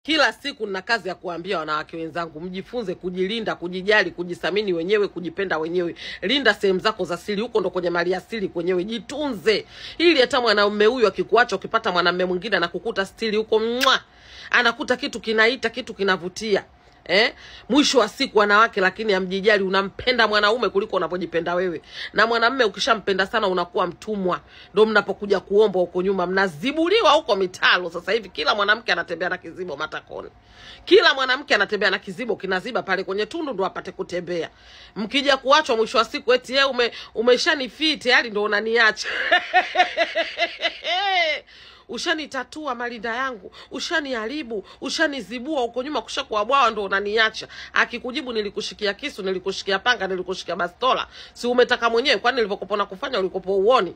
Kila siku nina kazi ya kuambia wanawake wenzangu, mjifunze kujilinda, kujijali, kujithamini wenyewe, kujipenda wenyewe. Linda sehemu zako za siri, huko ndo kwenye mali asili kwenyewe. Jitunze. Ili hata mwanaume huyu akikuacha ukipata mwanamume mwingine anakukuta stili huko anakuta kitu kinaita, kitu kinavutia. Mwisho wa siku wanawake lakini hamjijali, unampenda mwanaume kuliko unapojipenda wewe. Na mwanamume ukishampenda sana unakuwa mtumwa. Ndio mnapokuja kuomba huko nyuma mnazibuliwa huko mitalo. Sasa hivi kila mwanamke anatembea na kizibo matakoni. Kila mwanamke anatembea na kizibo kinaziba pale kwenye tundu ndo apate kutembea. Mkija kuachwa mwisho wa siku eti yeye umeshanifiti tayari ndo unaniacha. Ushanitatua malinda yangu, ushaniharibu, ushanizibua huko nyuma kushakuwa bwawa ndo unaniacha. Akikujibu nilikushikia kisu, nilikushikia panga, nilikushikia bastola. Si umetaka mwenyewe, kwani nilivokopona kufanya ulikopo uoni?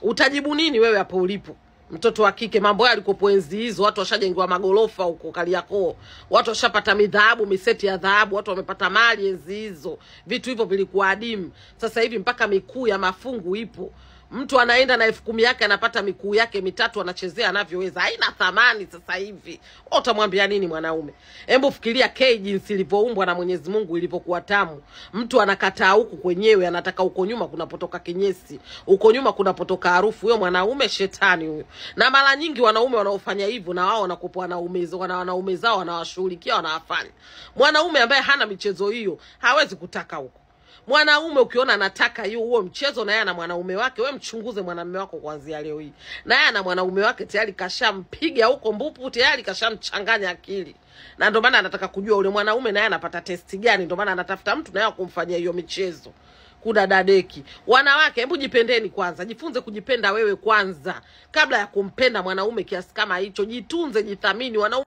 Utajibu nini wewe hapo ulipo? Mtoto wa kike, mambo yale alikopo enzi hizo, watu washajengewa magorofa huko Kariakoo. Watu washapata midhahabu, miseti ya dhahabu, watu wamepata mali enzi hizo. Vitu hivyo vilikuwa adimu. Sasa hivi mpaka mikuu ya mafungu ipo. Mtu anaenda na 10,000 yake anapata mikuu yake 3 anachezea anavyoweza. Haina thamani sasa hivi. Utamwambia nini mwanaume? Hebu fikiria jinsi ilivyoumbwa na Mwenyezi Mungu ilivyokuwa tamu. Mtu anakataa huku kwenyewe, anataka huko nyuma kunapotoka kinyesi. Huko nyuma kunapotoka harufu. Huyo mwanaume shetani huyo. Na mara nyingi wanaume wanaofanya hivyo na wao wanakupa wanaume zao wanawashughulikia wanawafanya. Mwanaume ambaye hana michezo hiyo hawezi kutaka huko. Mwanaume ukiona anataka huo mchezo na yeye ana mwanaume wake, wewe mchunguze mwanamume wako kuanzia leo hii. Na yeye ana mwanaume wake tayari kashampiga huko mbupu, tayari kashamchanganya akili. Na ndio maana anataka kujua ule mwanaume na yeye anapata testi gani, ndio maana anatafuta mtu na yeye kumfanyia hiyo michezo. Kudadadeki. Wanawake, hebu jipendeni kwanza. Jifunze kujipenda wewe kwanza kabla ya kumpenda mwanaume kiasi kama hicho. Jitunze, jithamini wanaume.